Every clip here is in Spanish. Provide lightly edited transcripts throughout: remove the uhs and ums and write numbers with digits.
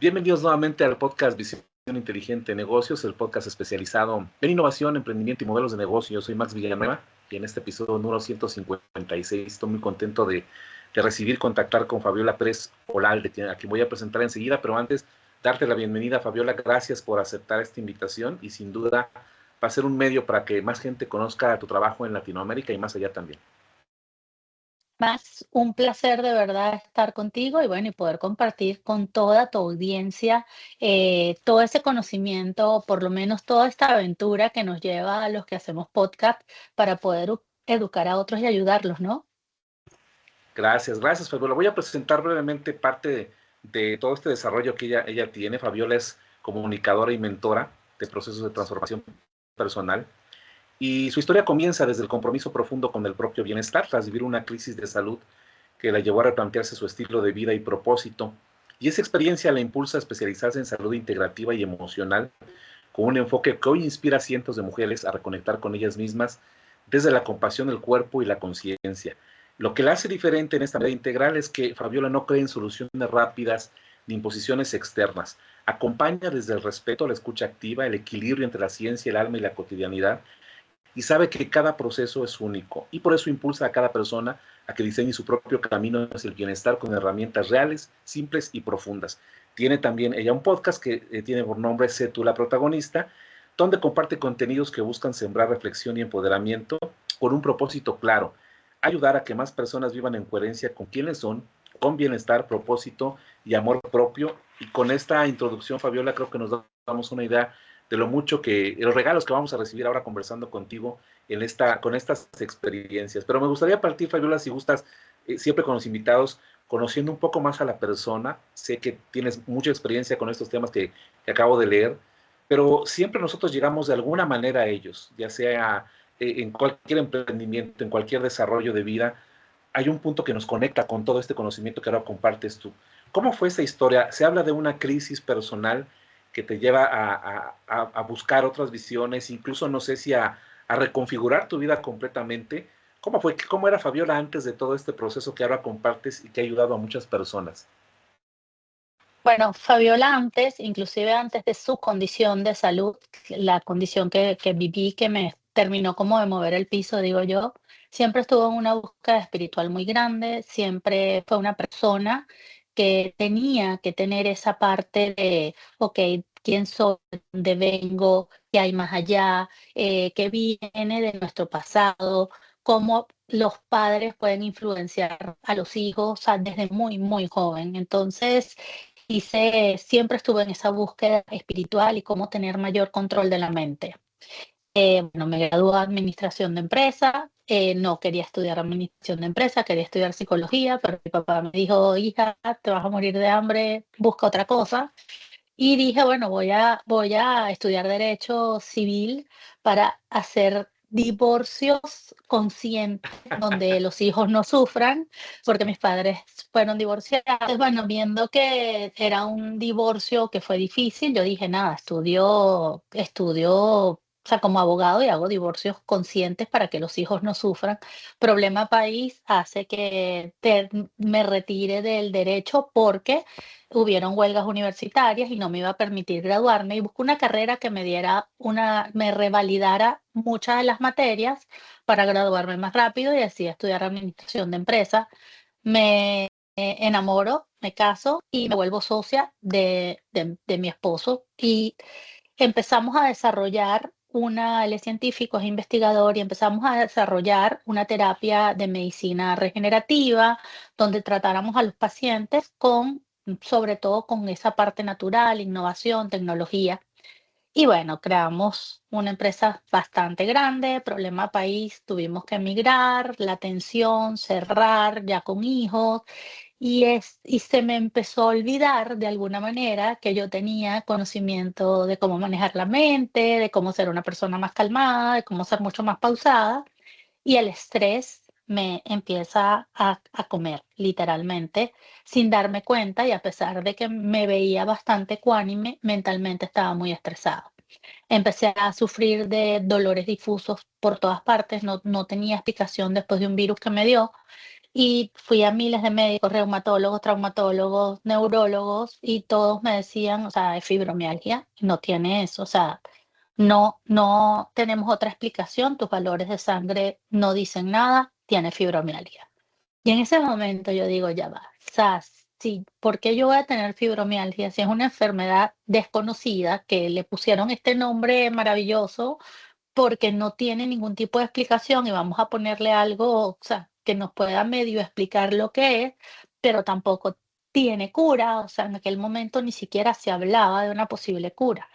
Bienvenidos nuevamente al podcast Visión Inteligente de Negocios, el podcast especializado en innovación, emprendimiento y modelos de negocio. Yo soy Max Villanueva y en este episodio número 156 estoy muy contento de contactar con Fabiola Pérez Olalde, a quien voy a presentar enseguida, pero antes darte la bienvenida, Fabiola. Gracias por aceptar esta invitación y sin duda va a ser un medio para que más gente conozca tu trabajo en Latinoamérica y más allá también. Más un placer de verdad estar contigo y bueno, y poder compartir con toda tu audiencia todo ese conocimiento, por lo menos toda esta aventura que nos lleva a los que hacemos podcast para poder educar a otros y ayudarlos, ¿no? Gracias, Fabiola. Voy a presentar brevemente parte de todo este desarrollo que ella tiene. Fabiola es comunicadora y mentora de procesos de transformación personal. Y su historia comienza desde el compromiso profundo con el propio bienestar, tras vivir una crisis de salud que la llevó a replantearse su estilo de vida y propósito. Y esa experiencia la impulsa a especializarse en salud integrativa y emocional, con un enfoque que hoy inspira a cientos de mujeres a reconectar con ellas mismas desde la compasión del cuerpo y la conciencia. Lo que la hace diferente en esta medida integral es que Fabiola no cree en soluciones rápidas ni imposiciones externas. Acompaña desde el respeto, la escucha activa, el equilibrio entre la ciencia, el alma y la cotidianidad, y sabe que cada proceso es único y por eso impulsa a cada persona a que diseñe su propio camino hacia el bienestar con herramientas reales, simples y profundas. Tiene también ella un podcast que tiene por nombre Sé tú la protagonista, donde comparte contenidos que buscan sembrar reflexión y empoderamiento con un propósito claro: ayudar a que más personas vivan en coherencia con quienes son, con bienestar, propósito y amor propio. Y con esta introducción, Fabiola, creo que nos damos una idea de lo mucho que, los regalos que vamos a recibir ahora conversando contigo con estas experiencias. Pero me gustaría partir, Fabiola, si gustas, siempre con los invitados, conociendo un poco más a la persona. Sé que tienes mucha experiencia con estos temas que acabo de leer, pero siempre nosotros llegamos de alguna manera a ellos, ya sea en cualquier emprendimiento, en cualquier desarrollo de vida. Hay un punto que nos conecta con todo este conocimiento que ahora compartes tú. ¿Cómo fue esa historia? Se habla de una crisis personal que te lleva a buscar otras visiones, incluso no sé si a reconfigurar tu vida completamente. ¿Cómo fue? ¿Cómo era Fabiola antes de todo este proceso que ahora compartes y que ha ayudado a muchas personas? Bueno, Fabiola antes, inclusive antes de su condición de salud, la condición que viví, que me terminó como de mover el piso, digo yo, siempre estuvo en una búsqueda espiritual muy grande, siempre fue una persona que tenía que tener esa parte de, ok, quién soy, dónde vengo, qué hay más allá, qué viene de nuestro pasado, cómo los padres pueden influenciar a los hijos, o sea, desde muy, muy joven. Entonces, siempre estuve en esa búsqueda espiritual y cómo tener mayor control de la mente. Bueno, me gradué de administración de empresa, no quería estudiar administración de empresa, quería estudiar psicología, pero mi papá me dijo, hija, te vas a morir de hambre, busca otra cosa. Y dije, bueno, voy a estudiar derecho civil para hacer divorcios conscientes, donde los hijos no sufran, porque mis padres fueron divorciados. Entonces, bueno, viendo que era un divorcio que fue difícil, yo dije, nada, estudio, o sea, como abogado y hago divorcios conscientes para que los hijos no sufran. Problema país hace que me retire del derecho porque hubieron huelgas universitarias y no me iba a permitir graduarme y busqué una carrera que me revalidara muchas de las materias para graduarme más rápido y así estudiar administración de empresas. Me enamoro, me caso y me vuelvo socia de mi esposo y empezamos a desarrollar él es científico, es investigador y empezamos a desarrollar una terapia de medicina regenerativa donde tratáramos a los pacientes sobre todo con esa parte natural, innovación, tecnología. Y bueno, creamos una empresa bastante grande, problema país, tuvimos que emigrar, la atención, cerrar ya con hijos, y se me empezó a olvidar de alguna manera que yo tenía conocimiento de cómo manejar la mente, de cómo ser una persona más calmada, de cómo ser mucho más pausada, y el estrés me empieza a comer, literalmente, sin darme cuenta, y a pesar de que me veía bastante ecuánime, mentalmente estaba muy estresada. Empecé a sufrir de dolores difusos por todas partes, no tenía explicación después de un virus que me dio, Y fui a miles de médicos, reumatólogos, traumatólogos, neurólogos, y todos me decían, o sea, es fibromialgia, no tiene eso, o sea, no tenemos otra explicación, tus valores de sangre no dicen nada, tiene fibromialgia. Y en ese momento yo digo, ya va, o sea, sí, ¿por qué yo voy a tener fibromialgia si es una enfermedad desconocida que le pusieron este nombre maravilloso porque no tiene ningún tipo de explicación y vamos a ponerle algo, o sea, que nos pueda medio explicar lo que es, pero tampoco tiene cura, o sea, en aquel momento ni siquiera se hablaba de una posible cura.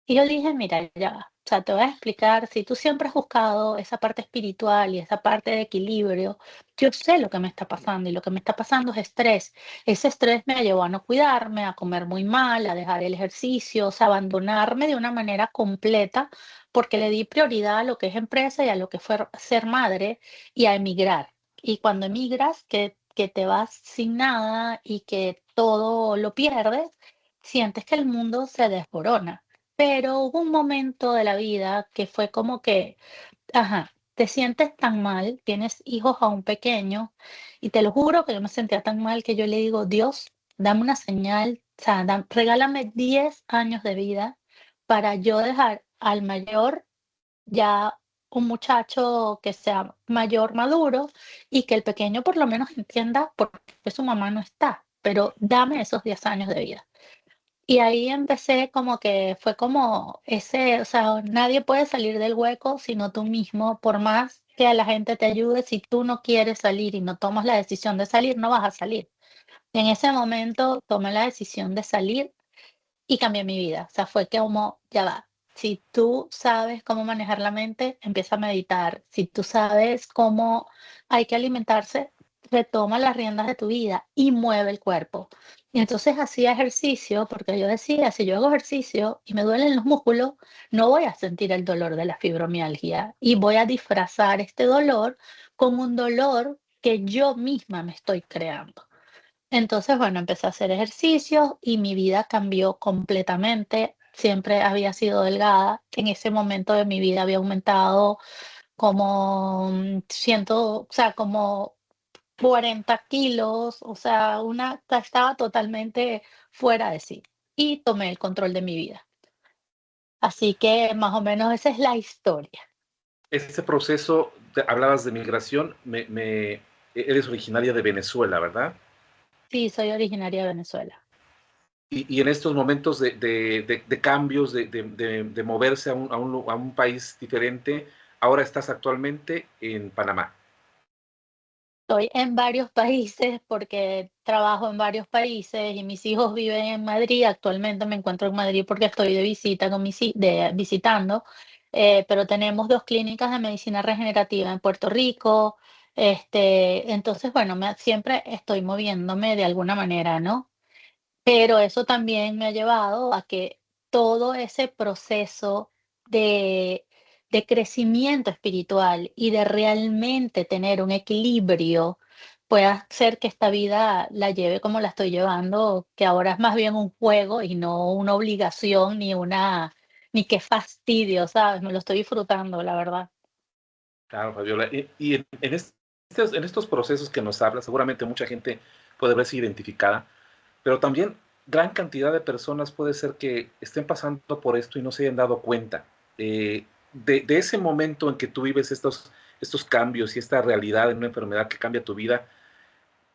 Y yo dije, mira, ya va. O sea, te voy a explicar, si tú siempre has buscado esa parte espiritual y esa parte de equilibrio, yo sé lo que me está pasando y lo que me está pasando es estrés. Ese estrés me llevó a no cuidarme, a comer muy mal, a dejar el ejercicio, o sea, abandonarme de una manera completa porque le di prioridad a lo que es empresa y a lo que fue ser madre y a emigrar. Y cuando emigras, que te vas sin nada y que todo lo pierdes, sientes que el mundo se desborona. Pero hubo un momento de la vida que fue como que, ajá, te sientes tan mal, tienes hijos aún pequeños, y te lo juro que yo me sentía tan mal que yo le digo, Dios, dame una señal, o sea, regálame 10 años de vida para yo dejar al mayor ya un muchacho que sea mayor, maduro, y que el pequeño por lo menos entienda por qué su mamá no está, pero dame esos 10 años de vida. Y ahí empecé como que fue como ese, o sea, nadie puede salir del hueco sino tú mismo, por más que a la gente te ayude, si tú no quieres salir y no tomas la decisión de salir, no vas a salir. En ese momento tomé la decisión de salir y cambié mi vida. O sea, fue que como, ya va, si tú sabes cómo manejar la mente, empieza a meditar. Si tú sabes cómo hay que alimentarse, retoma las riendas de tu vida y mueve el cuerpo. Y entonces hacía ejercicio, porque yo decía, si yo hago ejercicio y me duelen los músculos, no voy a sentir el dolor de la fibromialgia y voy a disfrazar este dolor con un dolor que yo misma me estoy creando. Entonces, bueno, empecé a hacer ejercicios y mi vida cambió completamente. Siempre había sido delgada. En ese momento de mi vida había aumentado como o sea, como 40 kilos, o sea, estaba totalmente fuera de sí. Y tomé el control de mi vida. Así que más o menos esa es la historia. Este proceso, hablabas de migración, eres originaria de Venezuela, ¿verdad? Sí, soy originaria de Venezuela. Y en estos momentos de cambios, de moverse a un país diferente, ahora estás actualmente en Panamá. Estoy en varios países porque trabajo en varios países y mis hijos viven en Madrid. Actualmente me encuentro en Madrid porque estoy de visita visitando, pero tenemos dos clínicas de medicina regenerativa en Puerto Rico. Entonces, bueno, siempre estoy moviéndome de alguna manera, ¿no? Pero eso también me ha llevado a que todo ese proceso de, de crecimiento espiritual y de realmente tener un equilibrio pueda hacer que esta vida la lleve como la estoy llevando, que ahora es más bien un juego y no una obligación ni qué fastidio, ¿sabes? Me lo estoy disfrutando, la verdad. Claro, Fabiola. Y en estos procesos que nos habla, seguramente mucha gente puede verse identificada, pero también gran cantidad de personas puede ser que estén pasando por esto y no se hayan dado cuenta. De ese momento en que tú vives estos cambios y esta realidad en una enfermedad que cambia tu vida,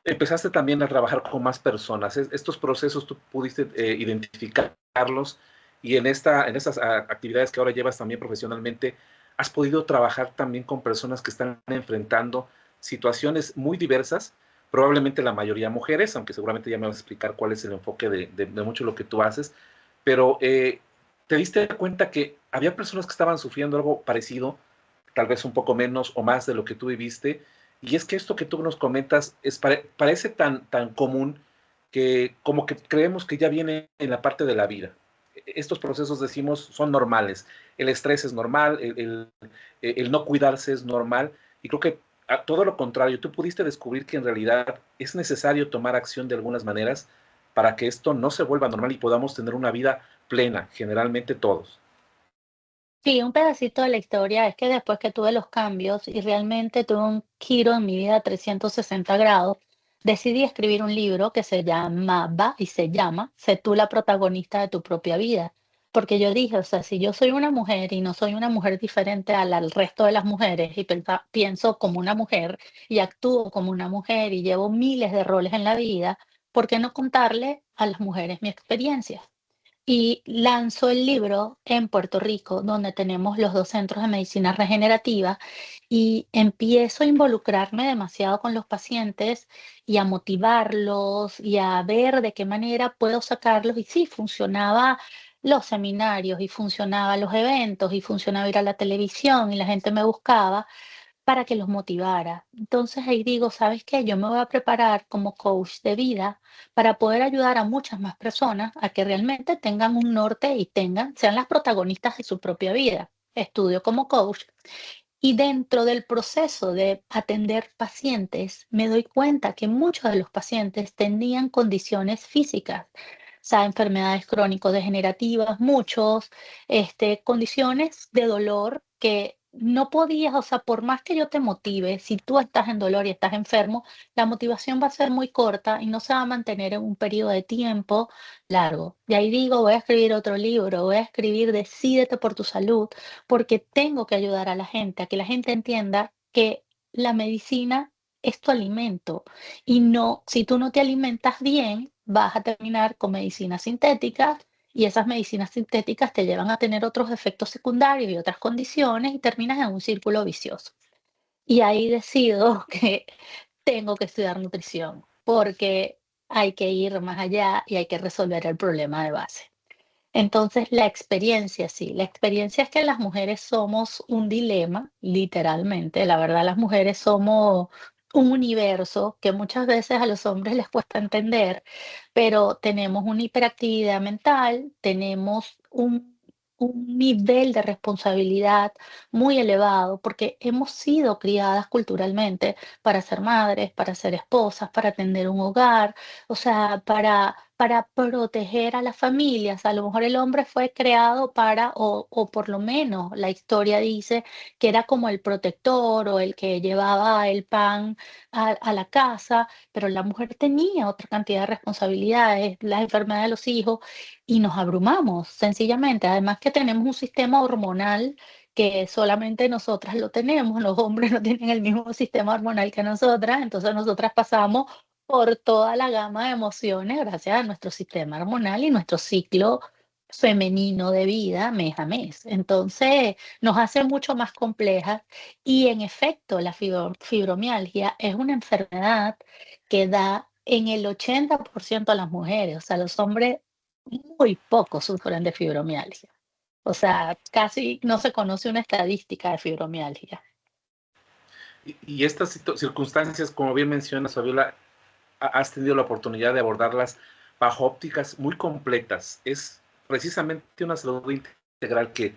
empezaste también a trabajar con más personas. Estos procesos tú pudiste identificarlos y en estas actividades que ahora llevas también profesionalmente, has podido trabajar también con personas que están enfrentando situaciones muy diversas, probablemente la mayoría mujeres, aunque seguramente ya me vas a explicar cuál es el enfoque de mucho de lo que tú haces, pero te diste cuenta que había personas que estaban sufriendo algo parecido, tal vez un poco menos o más de lo que tú viviste, y es que esto que tú nos comentas parece tan común que como que creemos que ya viene en la parte de la vida. Estos procesos, decimos, son normales. El estrés es normal, el no cuidarse es normal, y creo que a todo lo contrario, tú pudiste descubrir que en realidad es necesario tomar acción de algunas maneras para que esto no se vuelva normal y podamos tener una vida plena, generalmente todos. Sí, un pedacito de la historia es que después que tuve los cambios y realmente tuve un giro en mi vida 360 grados, decidí escribir un libro que se llamaba y se llama Sé tú la protagonista de tu propia vida. Porque yo dije, o sea, si yo soy una mujer y no soy una mujer diferente al resto de las mujeres y pienso como una mujer y actúo como una mujer y llevo miles de roles en la vida, ¿por qué no contarle a las mujeres mi experiencia? Y lanzó el libro en Puerto Rico, donde tenemos los 2 centros de medicina regenerativa, y empiezo a involucrarme demasiado con los pacientes y a motivarlos y a ver de qué manera puedo sacarlos. Y sí, funcionaba los seminarios y funcionaba los eventos y funcionaba ir a la televisión y la gente me buscaba para que los motivara. Entonces ahí digo, ¿sabes qué? Yo me voy a preparar como coach de vida para poder ayudar a muchas más personas a que realmente tengan un norte y sean las protagonistas de su propia vida. Estudio como coach y dentro del proceso de atender pacientes me doy cuenta que muchos de los pacientes tenían condiciones físicas, o sea, enfermedades crónico-degenerativas, muchos, condiciones de dolor que no podías, o sea, por más que yo te motive, si tú estás en dolor y estás enfermo, la motivación va a ser muy corta y no se va a mantener en un periodo de tiempo largo. Y ahí digo, voy a escribir otro libro, voy a escribir Decídete por tu salud, porque tengo que ayudar a la gente, a que la gente entienda que la medicina es tu alimento y no, si tú no te alimentas bien, vas a terminar con medicinas sintéticas y esas medicinas sintéticas te llevan a tener otros efectos secundarios y otras condiciones y terminas en un círculo vicioso. Y ahí decido que tengo que estudiar nutrición porque hay que ir más allá y hay que resolver el problema de base. Entonces, la experiencia, sí, la experiencia es que las mujeres somos un dilema, literalmente. La verdad, las mujeres somos un universo que muchas veces a los hombres les cuesta entender, pero tenemos una hiperactividad mental, tenemos un nivel de responsabilidad muy elevado porque hemos sido criadas culturalmente para ser madres, para ser esposas, para atender un hogar, o sea, para proteger a las familias. A lo mejor el hombre fue creado para, o por lo menos la historia dice que era como el protector o el que llevaba el pan a la casa, pero la mujer tenía otra cantidad de responsabilidades, las enfermedades de los hijos, y nos abrumamos, sencillamente. Además que tenemos un sistema hormonal que solamente nosotras lo tenemos, los hombres no tienen el mismo sistema hormonal que nosotras, entonces nosotras pasamos por toda la gama de emociones gracias a nuestro sistema hormonal y nuestro ciclo femenino de vida mes a mes. Entonces, nos hace mucho más complejas y en efecto, la fibromialgia es una enfermedad que da en el 80% a las mujeres, o sea, los hombres muy pocos sufren de fibromialgia. O sea, casi no se conoce una estadística de fibromialgia. Y estas circunstancias, como bien mencionas, Fabiola, has tenido la oportunidad de abordarlas bajo ópticas muy completas. Es precisamente una salud integral que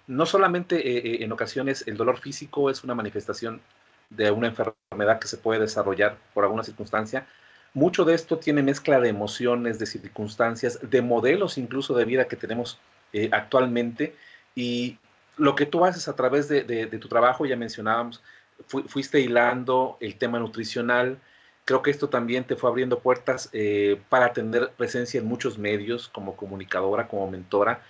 no solamente en ocasiones el dolor físico es una manifestación de una enfermedad que se puede desarrollar por alguna circunstancia. Mucho de esto tiene mezcla de emociones, de circunstancias, de modelos incluso de vida que tenemos actualmente. Y lo que tú haces a través de tu trabajo, ya mencionábamos, fuiste hilando el tema nutricional. Creo que esto también te fue abriendo puertas para tener presencia en muchos medios como comunicadora, como mentora,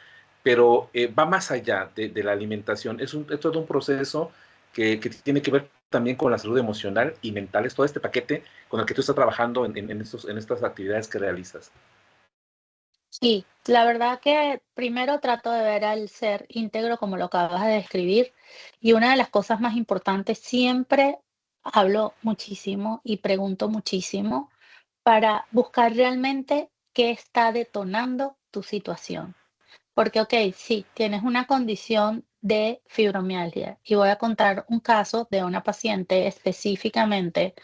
pero va más allá de la alimentación. Es todo un proceso que tiene que ver también con la salud emocional y mental. Es todo este paquete con el que tú estás trabajando en estas actividades que realizas. Sí, la verdad que primero trato de ver al ser íntegro como lo acabas de describir y una de las cosas más importantes, siempre hablo muchísimo y pregunto muchísimo para buscar realmente qué está detonando tu situación. Porque, ok, sí, tienes una condición de fibromialgia y voy a contar un caso de una paciente específicamente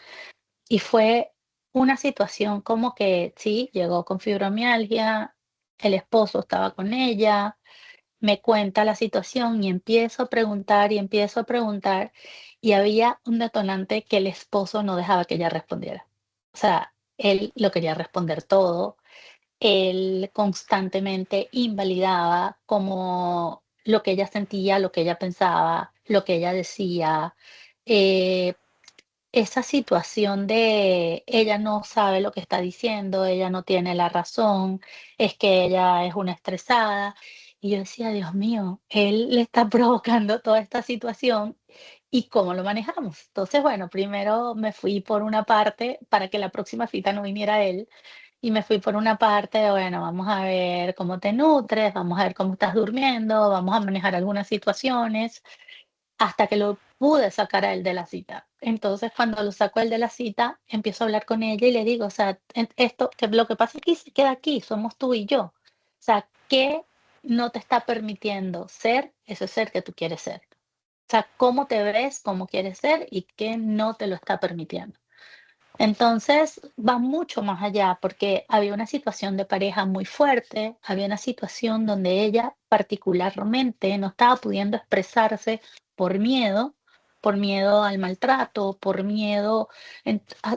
y fue una situación como que sí, llegó con fibromialgia, el esposo estaba con ella, me cuenta la situación y empiezo a preguntar y empiezo a preguntar y había un detonante que el esposo no dejaba que ella respondiera. O sea, él lo quería responder todo, él constantemente invalidaba como lo que ella sentía, lo que ella pensaba, lo que ella decía. eh, Esa situación de ella no sabe lo que está diciendo, ella no tiene la razón, es que ella es una estresada. Y yo decía, Dios mío, él le está provocando toda esta situación y cómo lo manejamos. Entonces, bueno, primero me fui por una parte para que la próxima cita no viniera él. Y me fui por una parte de, bueno, vamos a ver cómo te nutres, vamos a ver cómo estás durmiendo, vamos a manejar algunas situaciones hasta que lo pude sacar a él de la cita. Entonces, cuando lo saco a él de la cita, empiezo a hablar con ella y le digo, o sea, esto, que lo que pasa aquí se queda aquí, somos tú y yo. O sea, ¿qué no te está permitiendo ser ese ser que tú quieres ser? O sea, ¿cómo te ves, cómo quieres ser y qué no te lo está permitiendo? Entonces, va mucho más allá, porque había una situación de pareja muy fuerte, había una situación donde ella particularmente no estaba pudiendo expresarse por por miedo al maltrato, por miedo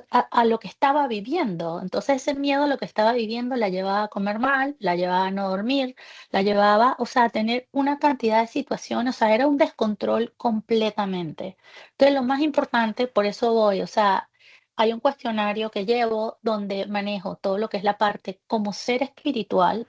a lo que estaba viviendo. Entonces, ese miedo a lo que estaba viviendo la llevaba a comer mal, la llevaba a no dormir, la llevaba, o sea, a tener una cantidad de situaciones, o sea, era un descontrol completamente. Entonces, lo más importante, por eso voy, o sea, hay un cuestionario que llevo donde manejo todo lo que es la parte como ser espiritual,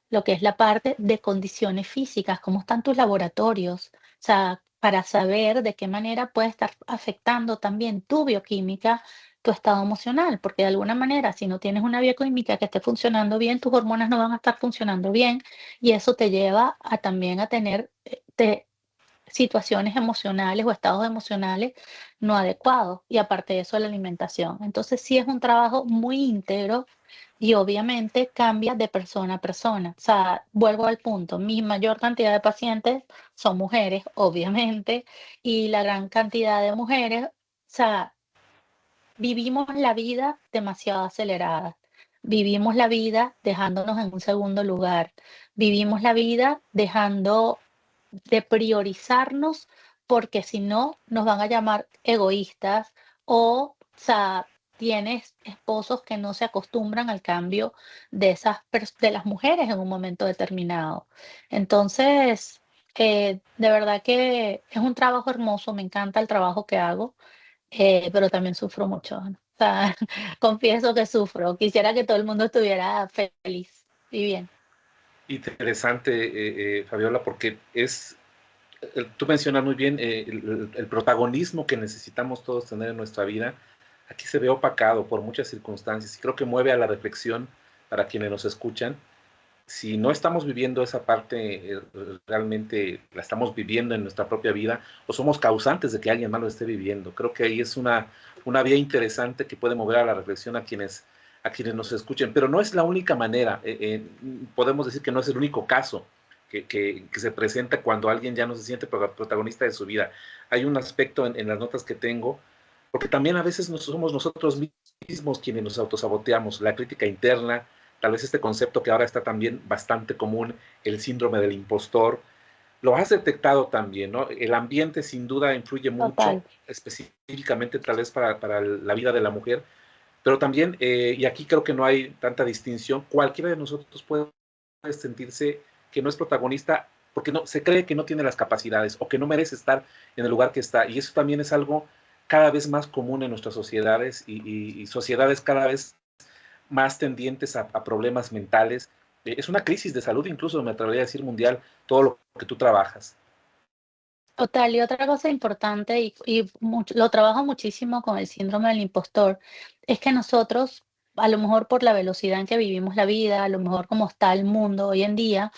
lo que es la parte de condiciones físicas, cómo están tus laboratorios, o sea, para saber de qué manera puede estar afectando también tu bioquímica, tu estado emocional, porque de alguna manera, si no tienes una bioquímica que esté funcionando bien, tus hormonas no van a estar funcionando bien y eso te lleva a también a tener situaciones emocionales o estados emocionales no adecuados y aparte de eso la alimentación. Entonces sí es un trabajo muy íntegro y obviamente cambia de persona a persona. O sea, vuelvo al punto, mi mayor cantidad de pacientes son mujeres, obviamente, y la gran cantidad de mujeres, o sea, vivimos la vida demasiado acelerada. Vivimos la vida dejándonos en un segundo lugar. Vivimos la vida dejando de priorizarnos, porque si no, nos van a llamar egoístas o sea, tienes esposos que no se acostumbran al cambio de de las mujeres en un momento determinado. Entonces, de verdad que es un trabajo hermoso, me encanta el trabajo que hago, pero también sufro mucho, ¿no? O sea, confieso que sufro. Quisiera que todo el mundo estuviera feliz y bien. Interesante, Fabiola, porque tú mencionas muy bien el protagonismo que necesitamos todos tener en nuestra vida. Aquí se ve opacado por muchas circunstancias y creo que mueve a la reflexión para quienes nos escuchan. Si no estamos viviendo esa parte, realmente la estamos viviendo en nuestra propia vida o somos causantes de que alguien más lo esté viviendo. Creo que ahí es una vía interesante que puede mover a la reflexión a quienes nos escuchen, pero no es la única manera. Podemos decir que no es el único caso que se presenta cuando alguien ya no se siente protagonista de su vida. Hay un aspecto en las notas que tengo, porque también a veces somos nosotros mismos quienes nos autosaboteamos, la crítica interna, tal vez este concepto que ahora está también bastante común, el síndrome del impostor, lo has detectado también, ¿no? El ambiente sin duda influye mucho, Total. específicamente tal vez para la vida de la mujer, pero también, y aquí creo que no hay tanta distinción, cualquiera de nosotros puede sentirse que no es protagonista porque no, se cree que no tiene las capacidades o que no merece estar en el lugar que está. Y eso también es algo cada vez más común en nuestras sociedades y sociedades cada vez más tendientes a problemas mentales. Es una crisis de salud, incluso me atrevería a decir mundial, todo lo que tú trabajas. Total, y otra cosa importante, lo trabajo muchísimo con el síndrome del impostor, es que nosotros, a lo mejor por la velocidad en que vivimos la vida, a lo mejor como está el mundo hoy en día,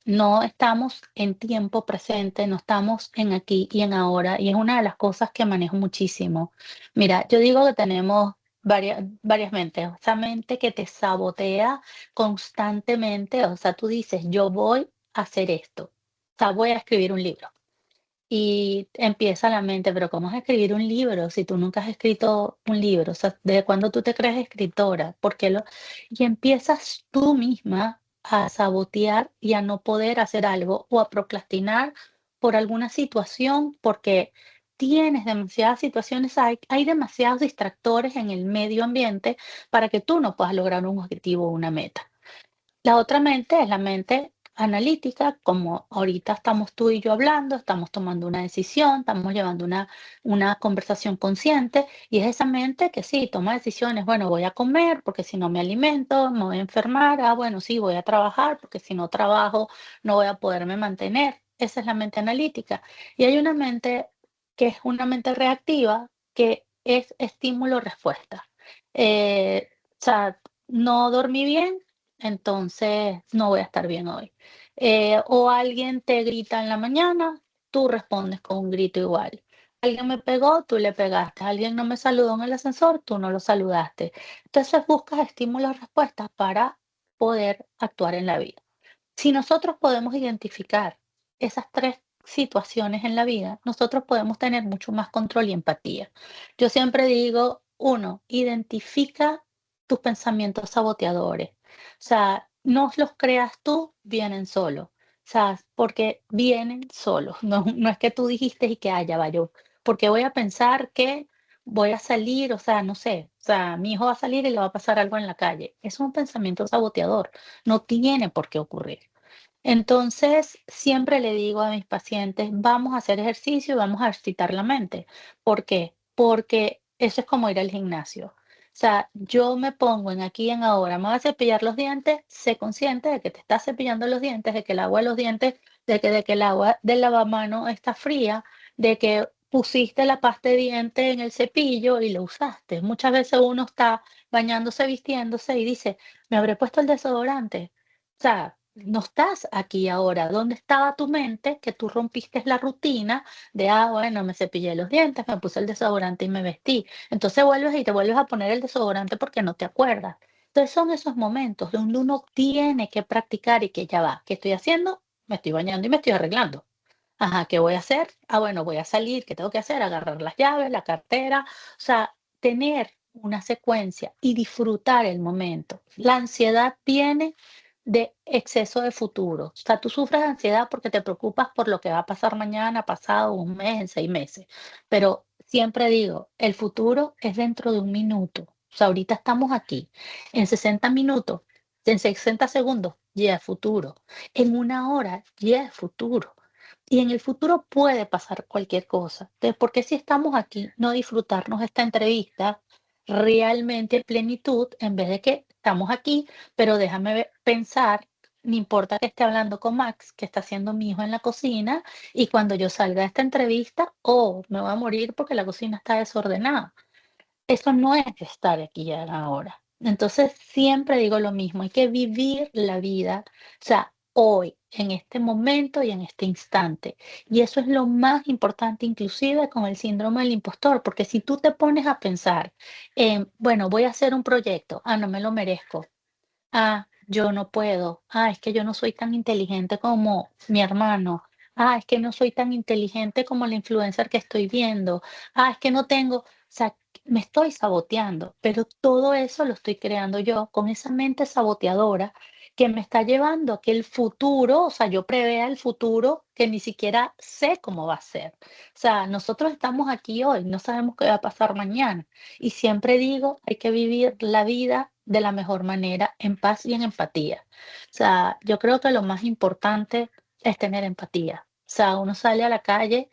no estamos en tiempo presente, no estamos en aquí y en ahora, y es una de las cosas que manejo muchísimo. Mira, yo digo que tenemos varias mentes, esa mente que te sabotea constantemente, o sea, tú dices, yo voy a hacer esto, o sea, voy a escribir un libro. Y empieza la mente, pero ¿cómo vas a escribir un libro si tú nunca has escrito un libro? O sea, ¿desde cuándo tú te crees escritora? ¿Por qué lo? Y empiezas tú misma a sabotear y a no poder hacer algo o a procrastinar por alguna situación porque tienes demasiadas situaciones, hay demasiados distractores en el medio ambiente para que tú no puedas lograr un objetivo o una meta. La otra mente es la mente analítica, como ahorita estamos tú y yo hablando, estamos tomando una decisión, estamos llevando una conversación consciente, y es esa mente que sí, toma decisiones. Bueno, voy a comer porque si no me alimento, me voy a enfermar. Ah, bueno, sí, voy a trabajar porque si no trabajo no voy a poderme mantener. Esa es la mente analítica. Y hay una mente que es una mente reactiva, que es estímulo-respuesta. O sea, no dormí bien, entonces no voy a estar bien hoy. O alguien te grita en la mañana, tú respondes con un grito igual. Alguien me pegó, tú le pegaste. Alguien no me saludó en el ascensor, tú no lo saludaste. Entonces buscas estímulos, respuestas para poder actuar en la vida. Si nosotros podemos identificar esas tres situaciones en la vida, nosotros podemos tener mucho más control y empatía. Yo siempre digo, uno, identifica tus pensamientos saboteadores. O sea, no los creas tú, vienen solos. O sea, porque vienen solos. No, no es que tú dijiste y que haya va yo. Porque voy a pensar que voy a salir, o sea, no sé, o sea, mi hijo va a salir y le va a pasar algo en la calle. Es un pensamiento saboteador. No tiene por qué ocurrir. Entonces, siempre le digo a mis pacientes, vamos a hacer ejercicio, vamos a ejercitar la mente. ¿Por qué? Porque eso es como ir al gimnasio. O sea, yo me pongo en aquí y en ahora, me voy a cepillar los dientes, sé consciente de que te estás cepillando los dientes, de que el agua de los dientes, de que el agua del lavamano está fría, de que pusiste la pasta de diente en el cepillo y lo usaste. Muchas veces uno está bañándose, vistiéndose y dice, ¿me habré puesto el desodorante? O sea, no estás aquí ahora. ¿Dónde estaba tu mente que tú rompiste la rutina de, ah, bueno, me cepillé los dientes, me puse el desodorante y me vestí? Entonces vuelves y te vuelves a poner el desodorante porque no te acuerdas. Entonces son esos momentos donde uno tiene que practicar y que ya va. ¿Qué estoy haciendo? Me estoy bañando y me estoy arreglando. Ajá, ¿qué voy a hacer? Ah, bueno, voy a salir. ¿Qué tengo que hacer? Agarrar las llaves, la cartera. O sea, tener una secuencia y disfrutar el momento. La ansiedad viene de exceso de futuro. O sea, tú sufres de ansiedad porque te preocupas por lo que va a pasar mañana, pasado, un mes, en 6 meses. Pero siempre digo, el futuro es dentro de un minuto. O sea, ahorita estamos aquí. En 60 minutos, en 60 segundos, ya es futuro. En una hora, ya es futuro. Y en el futuro puede pasar cualquier cosa. Entonces, ¿por qué si estamos aquí, no disfrutarnos esta entrevista realmente en plenitud en vez de que estamos aquí, pero déjame pensar, no importa que esté hablando con Max, que está haciendo mi hijo en la cocina, y cuando yo salga de esta entrevista, oh, me voy a morir porque la cocina está desordenada. Eso no es estar aquí y ahora. Entonces, siempre digo lo mismo, hay que vivir la vida, o sea, hoy, en este momento y en este instante. Y eso es lo más importante, inclusive con el síndrome del impostor, porque si tú te pones a pensar, bueno, voy a hacer un proyecto, ah, no me lo merezco, ah, yo no puedo. Ah, es que yo no soy tan inteligente como mi hermano. Ah, es que no soy tan inteligente como la influencer que estoy viendo. Ah, es que no tengo, o sea, me estoy saboteando, pero todo eso lo estoy creando yo con esa mente saboteadora que me está llevando a que el futuro, o sea, yo prevea el futuro que ni siquiera sé cómo va a ser. O sea, nosotros estamos aquí hoy, no sabemos qué va a pasar mañana. Y siempre digo, hay que vivir la vida de la mejor manera, en paz y en empatía. O sea, yo creo que lo más importante es tener empatía. O sea, uno sale a la calle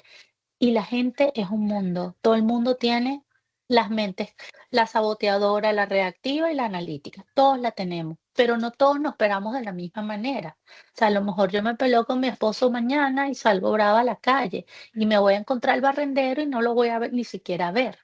y la gente es un mundo. Todo el mundo tiene las mentes, la saboteadora, la reactiva y la analítica. Todos la tenemos, pero no todos nos esperamos de la misma manera. O sea, a lo mejor yo me peleo con mi esposo mañana y salgo brava a la calle y me voy a encontrar al barrendero y no lo voy a ver, ni siquiera ver.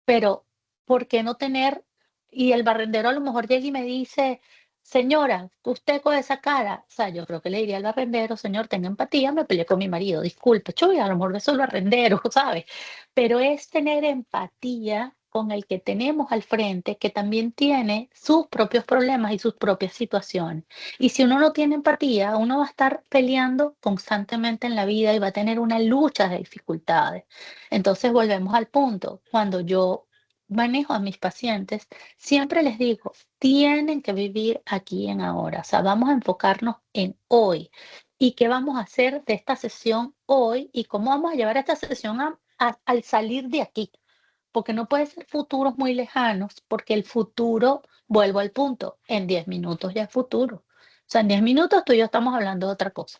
Pero, ¿por qué no tener? Y el barrendero a lo mejor llega y me dice, señora, usted con esa cara, o sea, yo creo que le diría al barrendero, señor, tenga empatía, me peleé con mi marido, disculpe, chuy, a lo mejor eso es el barrendero, ¿sabes? Pero es tener empatía con el que tenemos al frente, que también tiene sus propios problemas y sus propias situaciones. Y si uno no tiene empatía, uno va a estar peleando constantemente en la vida y va a tener una lucha de dificultades. Entonces volvemos al punto. Cuando yo manejo a mis pacientes, siempre les digo, tienen que vivir aquí en ahora. O sea, vamos a enfocarnos en hoy. ¿Y qué vamos a hacer de esta sesión hoy? ¿Y cómo vamos a llevar esta sesión al salir de aquí? Porque no puede ser futuros muy lejanos, porque el futuro, vuelvo al punto, en 10 minutos ya es futuro. sea, en 10 minutos tú y yo estamos hablando de otra cosa.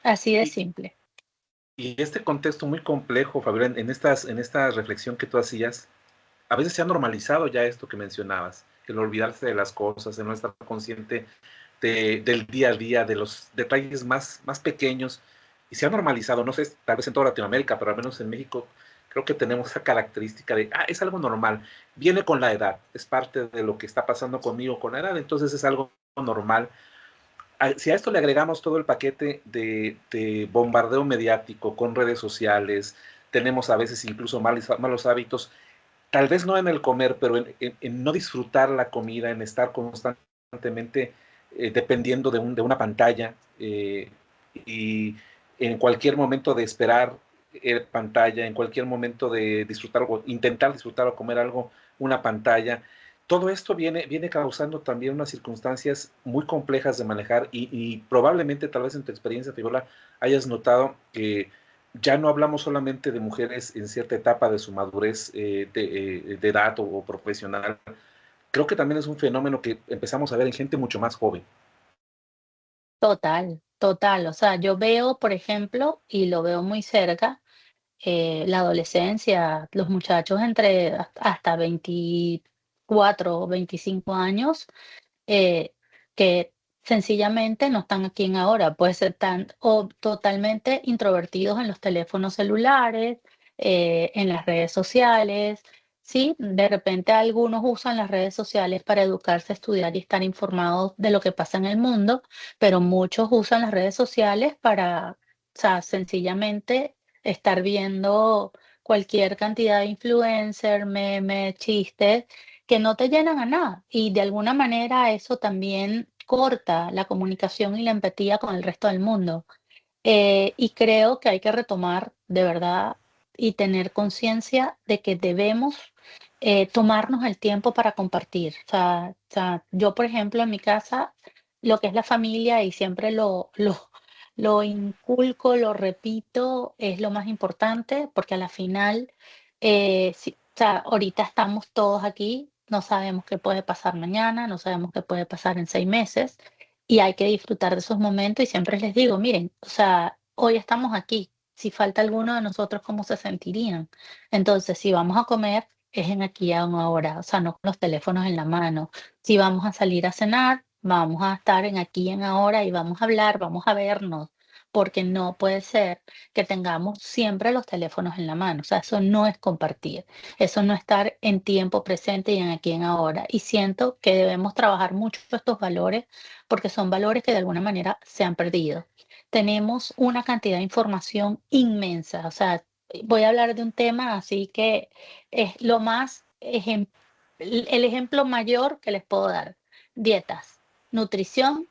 Así de Y, simple. y este contexto muy complejo, Fabiola, en esta reflexión que tú hacías, a veces se ha normalizado ya esto que mencionabas, el olvidarse de las cosas, el no estar consciente del día a día, de los detalles más pequeños, y se ha normalizado, no sé, tal vez en toda Latinoamérica, pero al menos en México creo que tenemos esa característica de, es algo normal, viene con la edad, es parte de lo que está pasando conmigo con la edad, entonces es algo normal. Si a esto le agregamos todo el paquete de bombardeo mediático con redes sociales, tenemos a veces incluso malos hábitos, tal vez no en el comer, pero en no disfrutar la comida, en estar constantemente dependiendo de una pantalla y en cualquier momento de esperar pantalla, en cualquier momento de disfrutar o intentar disfrutar o comer algo, una pantalla. Todo esto viene causando también unas circunstancias muy complejas de manejar y probablemente, tal vez en tu experiencia, Fibiola, hayas notado que ya no hablamos solamente de mujeres en cierta etapa de su madurez de edad o profesional. Creo que también es un fenómeno que empezamos a ver en gente mucho más joven. Total, total. O sea, yo veo, por ejemplo, y lo veo muy cerca, la adolescencia, los muchachos entre hasta 24 o 25 años, eh, que sencillamente no están aquí en ahora, puede ser tan o totalmente introvertidos en los teléfonos celulares, en las redes sociales. Sí, de repente algunos usan las redes sociales para educarse, estudiar y estar informados de lo que pasa en el mundo, pero muchos usan las redes sociales para, o sea, sencillamente estar viendo cualquier cantidad de influencer, memes, chistes que no te llenan a nada. Y de alguna manera eso también corta la comunicación y la empatía con el resto del mundo. Y creo que hay que retomar de verdad y tener conciencia de que debemos tomarnos el tiempo para compartir. O sea, yo, por ejemplo, en mi casa, lo que es la familia, y siempre lo inculco, lo repito, es lo más importante, porque a la final, o sea, ahorita estamos todos aquí, no sabemos qué puede pasar mañana, no sabemos qué puede pasar en 6 meses. Y hay que disfrutar de esos momentos y siempre les digo, miren, o sea, hoy estamos aquí, si falta alguno de nosotros, ¿cómo se sentirían? Entonces, si vamos a comer, es en aquí y en ahora, o sea, no con los teléfonos en la mano. Si vamos a salir a cenar, vamos a estar en aquí y en ahora y vamos a hablar, vamos a vernos, porque no puede ser que tengamos siempre los teléfonos en la mano, o sea, eso no es compartir, eso no es estar en tiempo presente y en aquí y en ahora. Y siento que debemos trabajar mucho estos valores porque son valores que de alguna manera se han perdido. Tenemos una cantidad de información inmensa, o sea, voy a hablar de un tema así que es lo más, el ejemplo mayor que les puedo dar, dietas, nutrición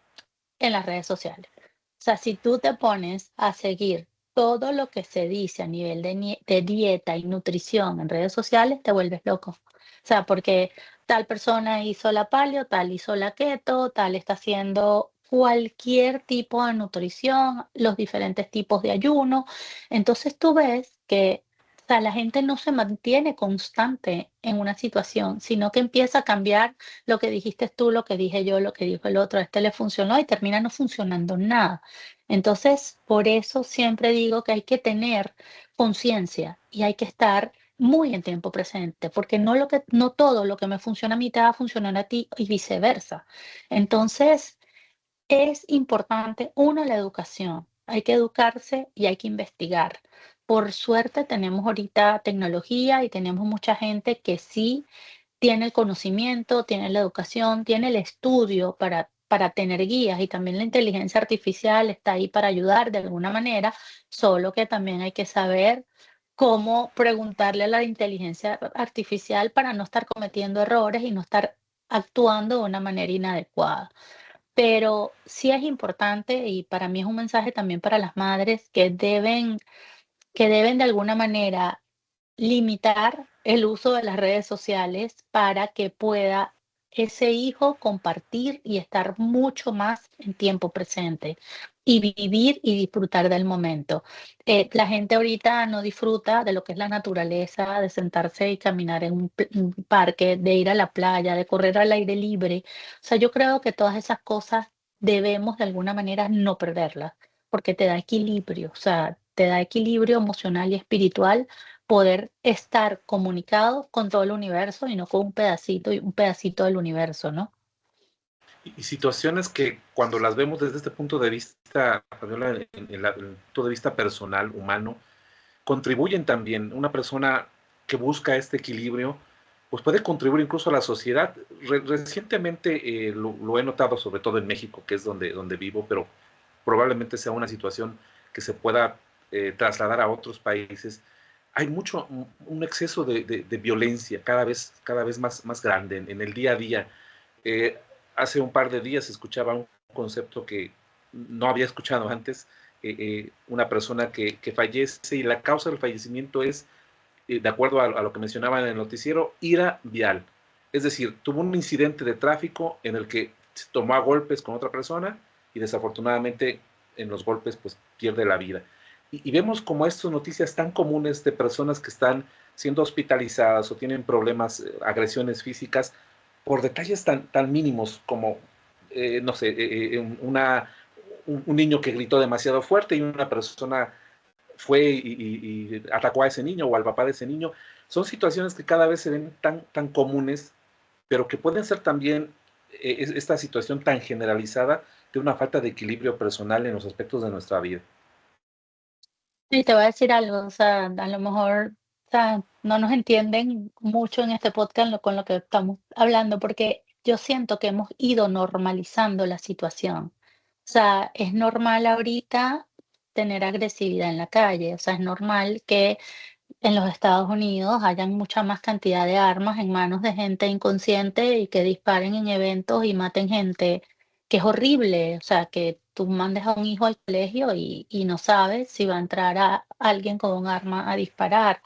en las redes sociales. O sea, si tú te pones a seguir todo lo que se dice a nivel de dieta y nutrición en redes sociales, te vuelves loco. O sea, porque tal persona hizo la paleo, tal hizo la keto, tal está haciendo cualquier tipo de nutrición, los diferentes tipos de ayuno. Entonces tú ves que, o sea, la gente no se mantiene constante en una situación, sino que empieza a cambiar lo que dijiste tú, lo que dije yo, lo que dijo el otro, a este le funcionó y termina no funcionando nada. Entonces, por eso siempre digo que hay que tener conciencia y hay que estar muy en tiempo presente, porque no todo lo que me funciona a mí te va a funcionar a ti y viceversa. Entonces, es importante, uno, la educación. Hay que educarse y hay que investigar. Por suerte tenemos ahorita tecnología y tenemos mucha gente que sí tiene el conocimiento, tiene la educación, tiene el estudio para tener guías, y también la inteligencia artificial está ahí para ayudar de alguna manera, solo que también hay que saber cómo preguntarle a la inteligencia artificial para no estar cometiendo errores y no estar actuando de una manera inadecuada. Pero sí es importante, y para mí es un mensaje también para las madres que deben de alguna manera limitar el uso de las redes sociales para que pueda ese hijo compartir y estar mucho más en tiempo presente y vivir y disfrutar del momento. La gente ahorita no disfruta de lo que es la naturaleza, de sentarse y caminar en un parque, de ir a la playa, de correr al aire libre. O sea, yo creo que todas esas cosas debemos de alguna manera no perderlas, porque te da equilibrio, o sea, te da equilibrio emocional y espiritual poder estar comunicado con todo el universo y no con un pedacito del universo, ¿no? Y situaciones que cuando las vemos desde este punto de vista, Fabiola, en el punto de vista personal, humano, contribuyen también. Una persona que busca este equilibrio, pues puede contribuir incluso a la sociedad. Recientemente lo he notado, sobre todo en México, que es donde vivo, pero probablemente sea una situación que se pueda trasladar a otros países. Hay mucho, un exceso de violencia cada vez más grande en el día a día. Eh, Hace un par de días escuchaba un concepto que no había escuchado antes, una persona que fallece y la causa del fallecimiento es, de acuerdo a lo que mencionaba en el noticiero, ira vial. Es decir, tuvo un incidente de tráfico en el que se tomó a golpes con otra persona y desafortunadamente en los golpes pues pierde la vida. Y vemos como estas noticias tan comunes de personas que están siendo hospitalizadas o tienen problemas, agresiones físicas, por detalles tan mínimos como, no sé, un niño que gritó demasiado fuerte y una persona fue y atacó a ese niño o al papá de ese niño. Son situaciones que cada vez se ven tan comunes, pero que pueden ser también esta situación tan generalizada de una falta de equilibrio personal en los aspectos de nuestra vida. Y te voy a decir algo, o sea, a lo mejor, o sea, no nos entienden mucho en este podcast con lo que estamos hablando, porque yo siento que hemos ido normalizando la situación. O sea, es normal ahorita tener agresividad en la calle, o sea, es normal que en los Estados Unidos hayan mucha más cantidad de armas en manos de gente inconsciente y que disparen en eventos y maten gente, que es horrible. O sea, que tú mandes a un hijo al colegio y no sabes si va a entrar a alguien con un arma a disparar.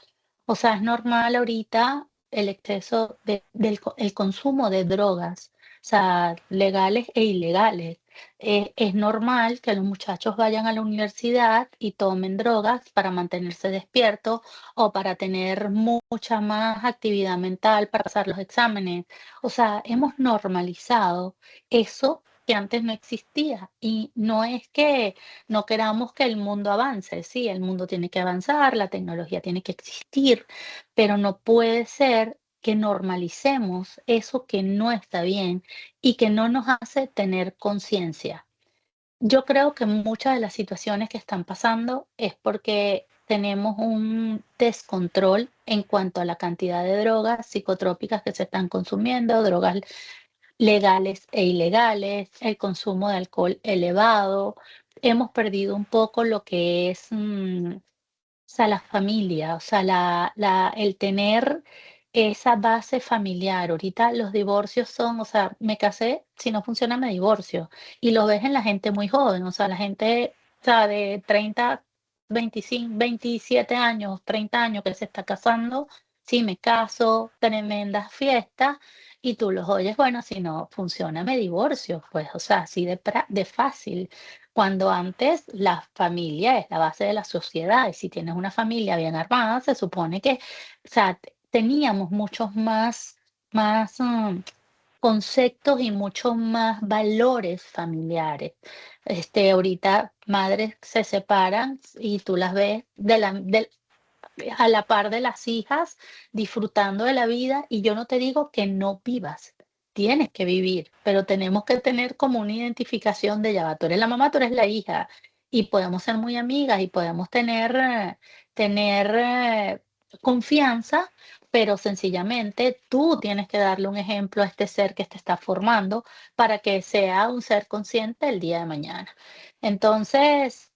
O sea, es normal ahorita el exceso el consumo de drogas, o sea, legales e ilegales. Es normal que los muchachos vayan a la universidad y tomen drogas para mantenerse despiertos o para tener mucha más actividad mental para pasar los exámenes. O sea, hemos normalizado eso que antes no existía y no es que no queramos que el mundo avance, sí, el mundo tiene que avanzar, la tecnología tiene que existir, pero no puede ser que normalicemos eso que no está bien y que no nos hace tener conciencia. Yo creo que muchas de las situaciones que están pasando es porque tenemos un descontrol en cuanto a la cantidad de drogas psicotrópicas que se están consumiendo, drogas legales e ilegales, el consumo de alcohol elevado. Hemos perdido un poco lo que es, o sea, la familia, o sea, el tener esa base familiar. Ahorita los divorcios son, o sea, me casé, si no funciona me divorcio. Y lo ves en la gente muy joven, o sea, la gente, o sea, de 30, 25, 27 años, 30 años que se está casando, sí me caso, tremendas fiestas, y tú los oyes, bueno, si no funciona me divorcio, pues, o sea, así de fácil. Cuando antes la familia es la base de la sociedad y si tienes una familia bien armada, se supone que, o sea, teníamos muchos más conceptos y muchos más valores familiares. Ahorita madres se separan y tú las ves a la par de las hijas, disfrutando de la vida, y yo no te digo que no vivas, tienes que vivir, pero tenemos que tener como una identificación de ya va, tú eres la mamá, tú eres la hija, y podemos ser muy amigas y podemos tener confianza, pero sencillamente tú tienes que darle un ejemplo a este ser que te está formando para que sea un ser consciente el día de mañana. Entonces,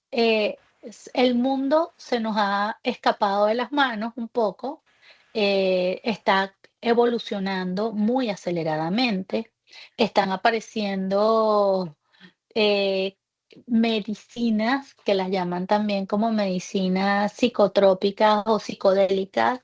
el mundo se nos ha escapado de las manos un poco, está evolucionando muy aceleradamente, están apareciendo eh, medicinas que las llaman también como medicinas psicotrópicas o psicodélicas,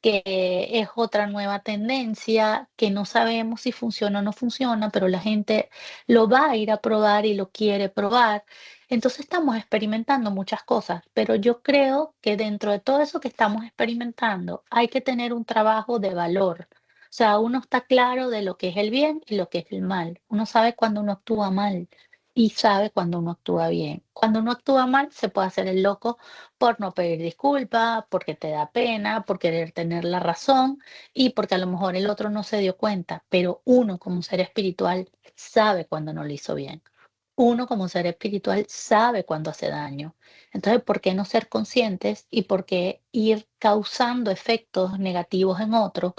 que es otra nueva tendencia que no sabemos si funciona o no funciona, pero la gente lo va a ir a probar y lo quiere probar. Entonces estamos experimentando muchas cosas, pero yo creo que dentro de todo eso que estamos experimentando hay que tener un trabajo de valor. O sea, uno está claro de lo que es el bien y lo que es el mal. Uno sabe cuando uno actúa mal y sabe cuando uno actúa bien. Cuando uno actúa mal, se puede hacer el loco por no pedir disculpas, porque te da pena, por querer tener la razón y porque a lo mejor el otro no se dio cuenta, pero uno como ser espiritual sabe cuando no lo hizo bien. Uno como ser espiritual sabe cuando hace daño. Entonces, ¿por qué no ser conscientes y por qué ir causando efectos negativos en otros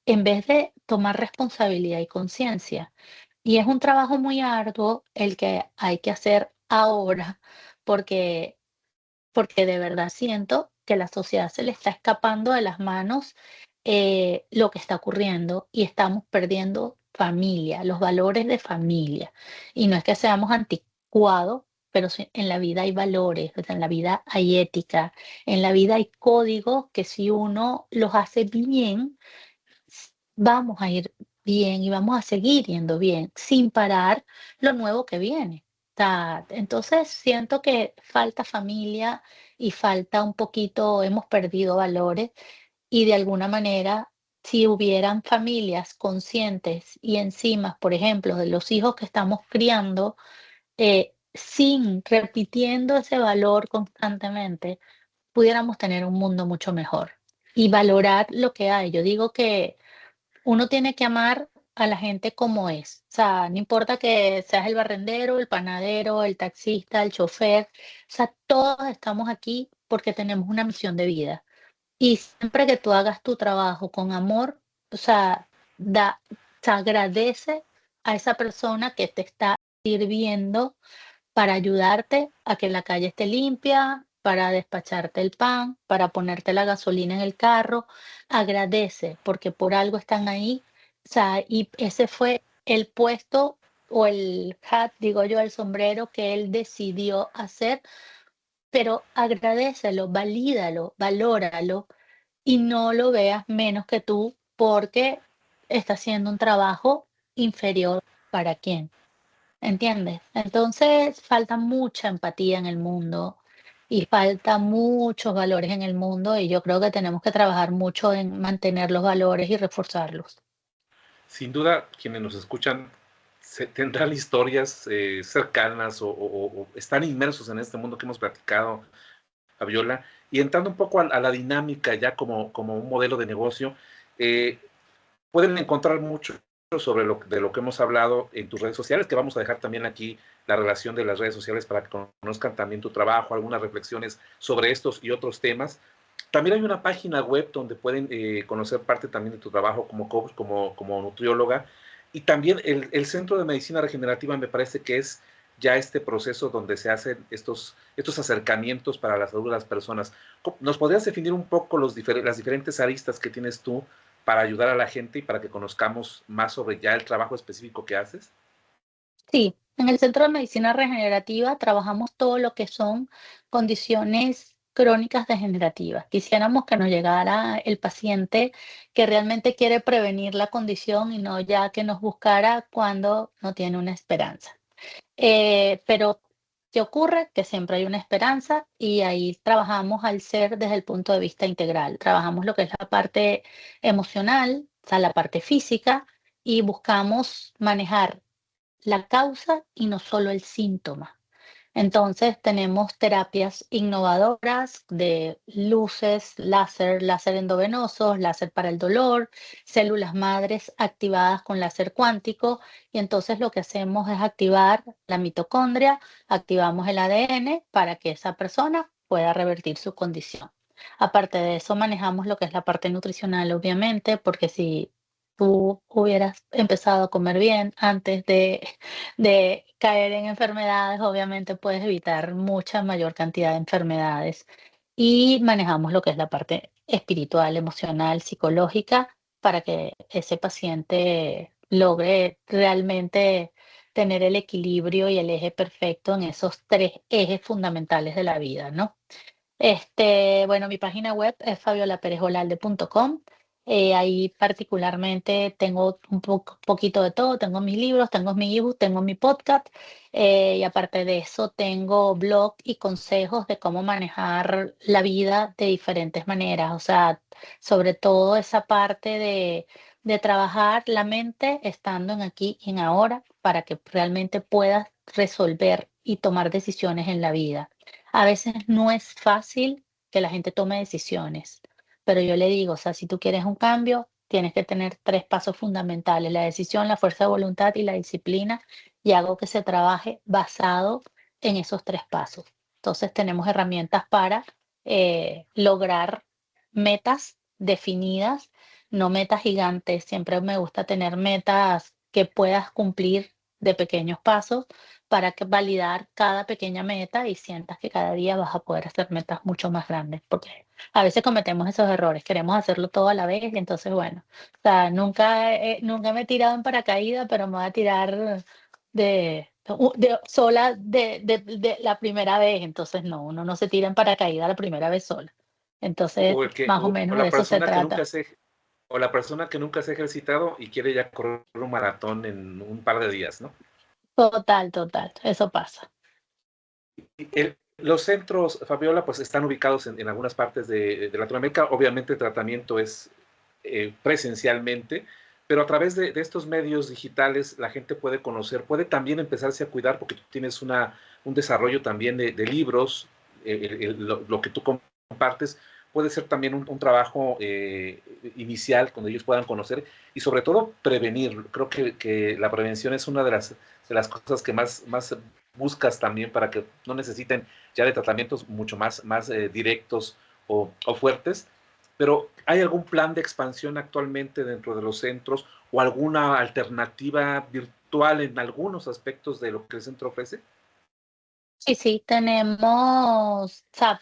en vez de tomar responsabilidad y conciencia? Y es un trabajo muy arduo el que hay que hacer ahora, porque, porque de verdad siento que la sociedad se le está escapando de las manos lo que está ocurriendo y estamos perdiendo familia, los valores de familia. Y no es que seamos anticuados, pero sí, en la vida hay valores, o sea, en la vida hay ética, en la vida hay códigos que si uno los hace bien, vamos a ir bien y vamos a seguir yendo bien, sin parar lo nuevo que viene. Entonces siento que falta familia y falta un poquito, hemos perdido valores y de alguna manera, si hubieran familias conscientes y encima, por ejemplo, de los hijos que estamos criando, sin repitiendo ese valor constantemente, pudiéramos tener un mundo mucho mejor y valorar lo que hay. Yo digo que uno tiene que amar a la gente como es. O sea, no importa que seas el barrendero, el panadero, el taxista, el chofer. O sea, todos estamos aquí porque tenemos una misión de vida. Y siempre que tú hagas tu trabajo con amor, o sea, se agradece a esa persona que te está sirviendo para ayudarte a que la calle esté limpia, para despacharte el pan, para ponerte la gasolina en el carro. Agradece, porque por algo están ahí. O sea, y ese fue el puesto o el hat, digo yo, el sombrero que él decidió hacer, pero agradécelo, valídalo, valóralo y no lo veas menos que tú porque está haciendo un trabajo inferior para quién. ¿Entiendes? Entonces falta mucha empatía en el mundo y falta muchos valores en el mundo y yo creo que tenemos que trabajar mucho en mantener los valores y reforzarlos. Sin duda, quienes nos escuchan tendrán historias cercanas o están inmersos en este mundo que hemos platicado, Fabiola, y entrando un poco a la dinámica ya como un modelo de negocio, eh, pueden encontrar mucho sobre de lo que hemos hablado en tus redes sociales, que vamos a dejar también aquí la relación de las redes sociales para que conozcan también tu trabajo, algunas reflexiones sobre estos y otros temas. También hay una página web donde pueden conocer parte también de tu trabajo como coach, como nutrióloga. Y también el Centro de Medicina Regenerativa me parece que es ya este proceso donde se hacen estos acercamientos para la salud de las personas. ¿Nos podrías definir un poco las diferentes aristas que tienes tú para ayudar a la gente y para que conozcamos más sobre ya el trabajo específico que haces? Sí, en el Centro de Medicina Regenerativa trabajamos todo lo que son condiciones crónicas degenerativas. Quisiéramos que nos llegara el paciente que realmente quiere prevenir la condición y no ya que nos buscara cuando no tiene una esperanza. Pero, ¿qué ocurre? Que siempre hay una esperanza y ahí trabajamos al ser desde el punto de vista integral. Trabajamos lo que es la parte emocional, o sea, la parte física, y buscamos manejar la causa y no solo el síntoma. Entonces tenemos terapias innovadoras de luces, láser, láser endovenosos, láser para el dolor, células madres activadas con láser cuántico y entonces lo que hacemos es activar la mitocondria, activamos el ADN para que esa persona pueda revertir su condición. Aparte de eso, manejamos lo que es la parte nutricional, obviamente, porque si tú hubieras empezado a comer bien antes de caer en enfermedades, obviamente puedes evitar mucha mayor cantidad de enfermedades. Y manejamos lo que es la parte espiritual, emocional, psicológica, para que ese paciente logre realmente tener el equilibrio y el eje perfecto en esos tres ejes fundamentales de la vida, ¿no? Bueno, mi página web es fabiolaperejolalde.com. Ahí particularmente tengo un poquito de todo. Tengo mis libros, tengo mi ebook, tengo mi podcast. Y aparte de eso, tengo blog y consejos de cómo manejar la vida de diferentes maneras. O sea, sobre todo esa parte de trabajar la mente estando en aquí y en ahora para que realmente puedas resolver y tomar decisiones en la vida. A veces no es fácil que la gente tome decisiones, pero yo le digo, o sea, si tú quieres un cambio, tienes que tener 3 pasos fundamentales: la decisión, la fuerza de voluntad y la disciplina, y hago que se trabaje basado en esos 3 pasos. Entonces, tenemos herramientas para, lograr metas definidas, no metas gigantes. Siempre me gusta tener metas que puedas cumplir de pequeños pasos para que validar cada pequeña meta y sientas que cada día vas a poder hacer metas mucho más grandes, porque a veces cometemos esos errores, queremos hacerlo todo a la vez y entonces, bueno, o sea, nunca me he tirado en paracaídas, pero me voy a tirar sola de la primera vez, entonces no, uno no se tira en paracaídas la primera vez sola. Entonces, O, el que, más o o menos de la eso se persona que trata. nunca se, o la persona que nunca se ha ejercitado y quiere ya correr un maratón en un par de días, ¿no? Total, total, eso pasa. Los centros, Fabiola, pues están ubicados en algunas partes de Latinoamérica. Obviamente el tratamiento es presencialmente, pero a través de estos medios digitales la gente puede conocer, puede también empezarse a cuidar porque tú tienes un desarrollo también de libros, lo que tú compartes puede ser también un trabajo inicial donde ellos puedan conocer y sobre todo prevenir. Creo que la prevención es una de las cosas que más buscas también para que no necesiten ya de tratamientos mucho más directos o fuertes. Pero ¿hay algún plan de expansión actualmente dentro de los centros o alguna alternativa virtual en algunos aspectos de lo que el centro ofrece? Sí, sí, tenemos, o sea,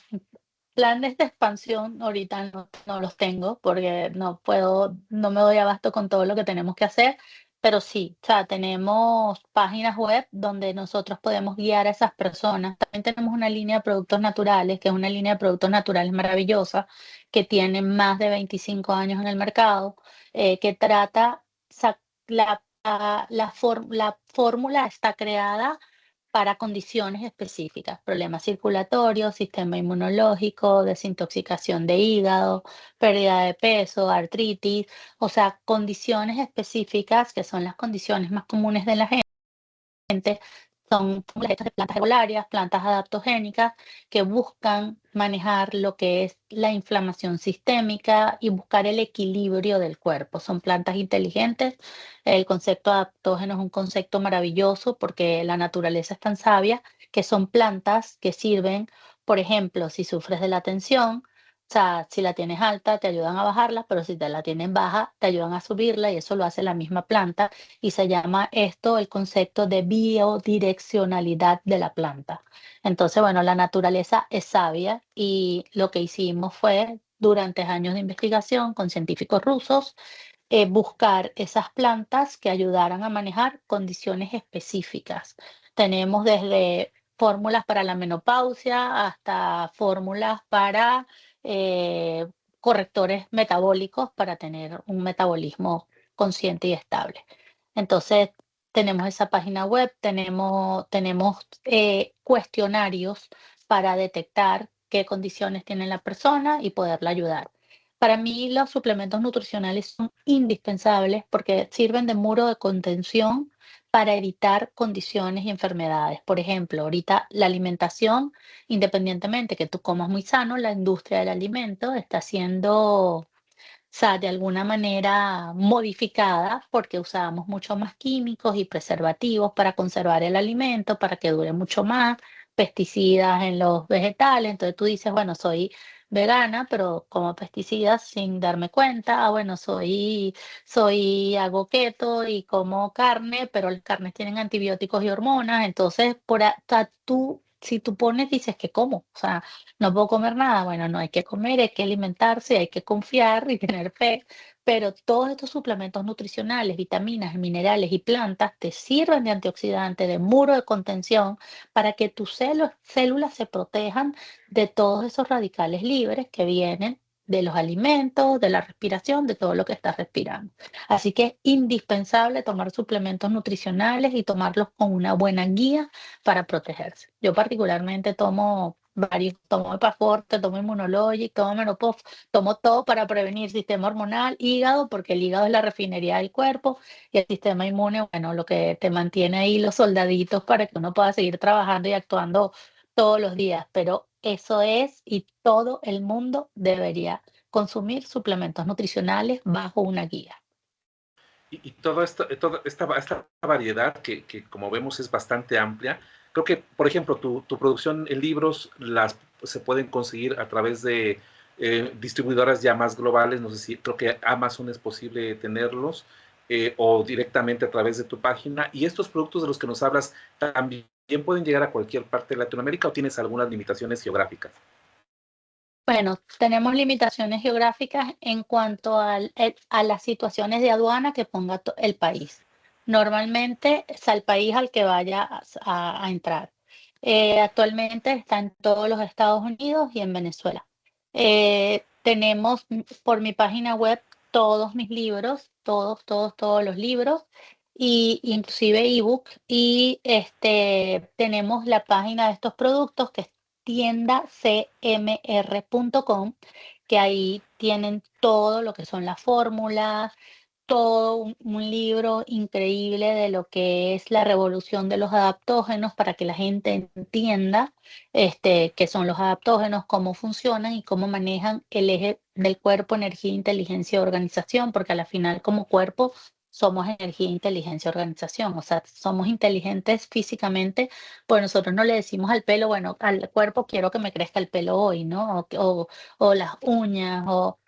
planes de expansión ahorita no los tengo porque no puedo, no me doy abasto con todo lo que tenemos que hacer, pero sí, o sea, tenemos páginas web donde nosotros podemos guiar a esas personas. También tenemos una línea de productos naturales, que es una línea de productos naturales maravillosa, que tiene más de 25 años en el mercado, que trata, o sea, la fórmula está creada para condiciones específicas: problemas circulatorios, sistema inmunológico, desintoxicación de hígado, pérdida de peso, artritis, o sea, condiciones específicas que son las condiciones más comunes de la gente. Son fórmulas hechas de plantas herbolarias, plantas adaptogénicas, que buscan manejar lo que es la inflamación sistémica y buscar el equilibrio del cuerpo. Son plantas inteligentes. El concepto adaptógeno es un concepto maravilloso porque la naturaleza es tan sabia que son plantas que sirven, por ejemplo, si sufres de la tensión, o sea, si la tienes alta, te ayudan a bajarla, pero si te la tienen baja, te ayudan a subirla, y eso lo hace la misma planta, y se llama esto el concepto de biodireccionalidad de la planta. Entonces, bueno, la naturaleza es sabia y lo que hicimos fue, durante años de investigación con científicos rusos, buscar esas plantas que ayudaran a manejar condiciones específicas. Tenemos desde fórmulas para la menopausia hasta fórmulas para eh, correctores metabólicos para tener un metabolismo consciente y estable. Entonces, tenemos esa página web, tenemos cuestionarios para detectar qué condiciones tiene la persona y poderla ayudar. Para mí, los suplementos nutricionales son indispensables porque sirven de muro de contención para evitar condiciones y enfermedades. Por ejemplo, ahorita la alimentación, independientemente que tú comas muy sano, la industria del alimento está siendo, sea, de alguna manera modificada porque usábamos mucho más químicos y preservativos para conservar el alimento, para que dure mucho más, pesticidas en los vegetales. Entonces tú dices, bueno, soy vegana, pero como pesticidas sin darme cuenta. Ah, bueno, hago keto y como carne, pero las carnes tienen antibióticos y hormonas. Entonces, si tú pones, dices que como, o sea, no puedo comer nada. Bueno, no hay que comer, hay que alimentarse, hay que confiar y tener fe, pero todos estos suplementos nutricionales, vitaminas, minerales y plantas te sirven de antioxidante, de muro de contención, para que tus células se protejan de todos esos radicales libres que vienen de los alimentos, de la respiración, de todo lo que estás respirando. Así que es indispensable tomar suplementos nutricionales y tomarlos con una buena guía para protegerse. Yo particularmente tomo varios, tomo Epaforte, tomo Immunologic, tomo Menopause, tomo todo para prevenir sistema hormonal, hígado, porque el hígado es la refinería del cuerpo, y el sistema inmune, bueno, lo que te mantiene ahí los soldaditos para que uno pueda seguir trabajando y actuando todos los días. Pero eso es, y todo el mundo debería consumir suplementos nutricionales bajo una guía. Y toda esta variedad que, como vemos, es bastante amplia. Creo que, por ejemplo, tu producción en libros se pueden conseguir a través de distribuidoras ya más globales. No sé si creo que Amazon es posible tenerlos, o directamente a través de tu página. Y estos productos de los que nos hablas también pueden llegar a cualquier parte de Latinoamérica, o tienes algunas limitaciones geográficas. Bueno, tenemos limitaciones geográficas en cuanto a las situaciones de aduana que ponga el país. Normalmente es al país al que vaya a entrar. Actualmente está en todos los Estados Unidos y en Venezuela. Tenemos por mi página web todos mis libros, todos los libros, y inclusive ebook. Y tenemos la página de estos productos que tiendacmr.com, que ahí tienen todo lo que son las fórmulas, todo un libro increíble de lo que es la revolución de los adaptógenos para que la gente entienda qué son los adaptógenos, cómo funcionan y cómo manejan el eje del cuerpo, energía, inteligencia y organización, porque a la final como cuerpo somos energía, inteligencia, organización. O sea, somos inteligentes físicamente, pues nosotros no le decimos al pelo, bueno, al cuerpo quiero que me crezca el pelo hoy, ¿no? O las uñas, o